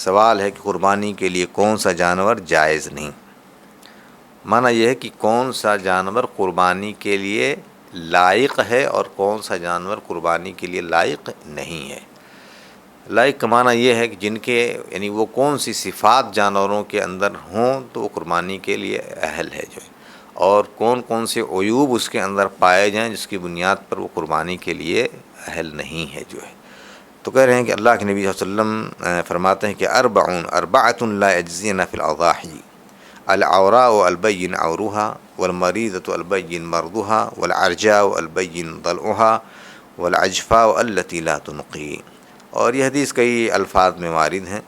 سوال ہے کہ قربانی کے لیے کون سا جانور جائز نہیں. معنی یہ ہے کہ کون سا جانور قربانی کے لیے لائق ہے اور کون سا جانور قربانی کے لیے لائق نہیں ہے. لائق کا معنی یہ ہے کہ جن کے یعنی وہ کون سی صفات جانوروں کے اندر ہوں تو وہ قربانی کے لیے اہل ہے جو ہے، اور کون کون سے عیوب اس کے اندر پائے جائیں جس کی بنیاد پر وہ قربانی کے لیے اہل نہیں ہے جو ہے. تو کہہ رہے ہیں کہ اللہ کے نبی صلی اللہ علیہ وسلم فرماتے ہیں کہ اربعۃ لا یجزین فی الاضاحی العوراء البین عورها والمریضۃ البین مرضها والعرجاء البین ضلعها والعجفاء التي لا تنقی. اور یہ حدیث کئی الفاظ میں وارد ہیں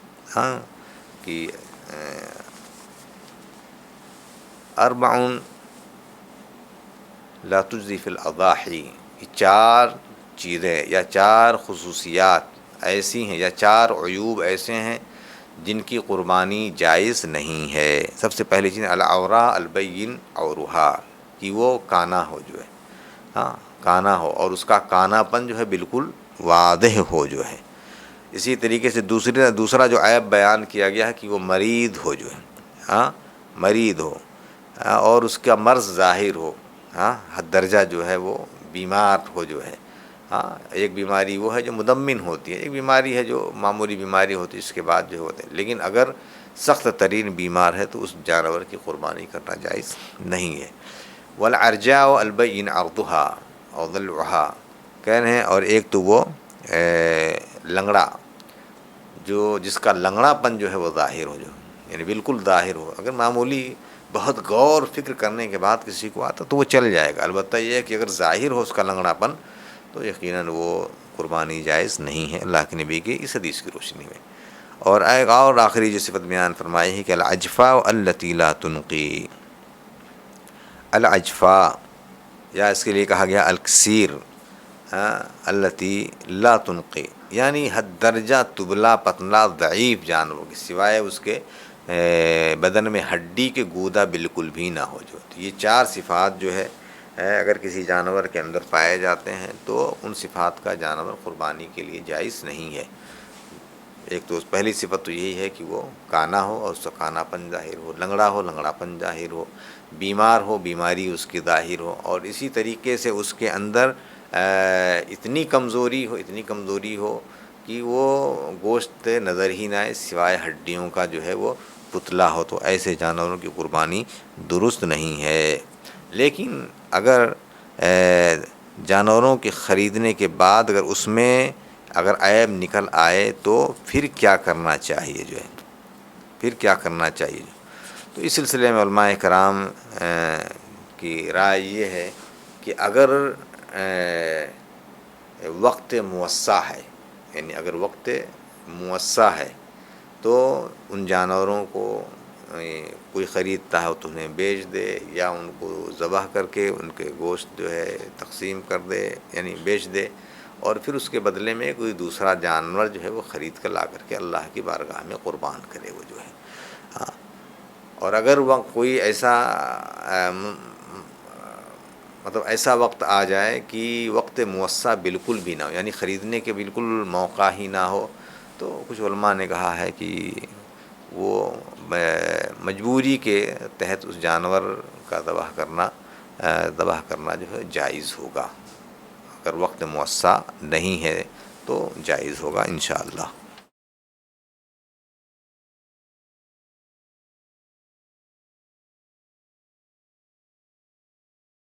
کہ اربع لا تجزی فی الاضاحی، چار چیزیں یا چار خصوصیات ایسی ہیں یا چار عیوب ایسے ہیں جن کی قربانی جائز نہیں ہے. سب سے پہلی چیز العوراء البین عورها، کہ وہ کانا ہو جو ہے، کانا ہو اور اس کا کانا پن جو ہے بالکل واضح ہو جو ہے. اسی طریقے سے دوسرا جو عیب بیان کیا گیا ہے کہ وہ مرید ہو جو ہے، مرید ہو اور اس کا مرض ظاہر ہو، حد درجہ جو ہے وہ بیمار ہو جو ہے. ایک بیماری وہ ہے جو مدمن ہوتی ہے، ایک بیماری ہے جو معمولی بیماری ہوتی ہے اس کے بعد جو ہوتے ہیں، لیکن اگر سخت ترین بیمار ہے تو اس جانور کی قربانی کرنا جائز نہیں ہے. والعرجاء البین عرضها اور ضلعها کہہ رہے ہیں. اور ایک تو وہ لنگڑا، جس کا لنگڑا پن جو ہے وہ ظاہر ہو، جو یعنی بالکل ظاہر ہو. اگر معمولی بہت غور فکر کرنے کے بعد کسی کو آتا تو وہ چل جائے گا، البتہ یہ ہے کہ اگر ظاہر ہو اس کا لنگڑا پن تو یقیناً وہ قربانی جائز نہیں ہے اللہ کے نبی کی اس حدیث کی روشنی میں. اور ایک اور آخری جو صفت بیان فرمائی ہے کہ العجفاء التي لا تنقی. العجفاء یا اس کے لیے کہا گیا الکثیر التي لا تنقی، یعنی حد درجہ دبلا پتلا ضعیف جانوروں کی، سوائے اس کے بدن میں ہڈی کے گودا بالکل بھی نہ ہو جو. یہ چار صفات جو ہے اگر کسی جانور کے اندر پائے جاتے ہیں تو ان صفات کا جانور قربانی کے لیے جائز نہیں ہے. ایک تو پہلی صفت تو یہی ہے کہ وہ کانا ہو اور اس کا کانا پن ظاہر ہو، لنگڑا ہو لنگڑا پن ظاہر ہو، بیمار ہو بیماری اس کی ظاہر ہو، اور اسی طریقے سے اس کے اندر اتنی کمزوری ہو کہ وہ گوشت نظر ہی نہ آئے سوائے ہڈیوں کا جو ہے وہ پتلا ہو. تو ایسے جانوروں کی قربانی درست نہیں ہے. لیکن اگر جانوروں کے خریدنے کے بعد اگر اس میں اگر عیب نکل آئے تو پھر کیا کرنا چاہیے جو ہے، تو اس سلسلے میں علماء کرام کی رائے یہ ہے کہ اگر وقت موسع ہے، یعنی اگر وقت موسع ہے تو ان جانوروں کو کوئی خریدتا ہے تو انہیں بیچ دے یا ان کو ذبح کر کے ان کے گوشت جو ہے تقسیم کر دے، یعنی بیچ دے، اور پھر اس کے بدلے میں کوئی دوسرا جانور جو ہے وہ خرید کر لا کر کے اللہ کی بارگاہ میں قربان کرے وہ جو ہے. اور اگر وہ کوئی ایسا ایسا وقت آ جائے کہ وقت موسع بالکل بھی نہ ہو، یعنی خریدنے کے بالکل موقع ہی نہ ہو، تو کچھ علماء نے کہا ہے کہ وہ مجبوری کے تحت اس جانور کا ذبح کرنا جو ہے جائز ہوگا. اگر وقت موسع نہیں ہے تو جائز ہوگا انشاءاللہ.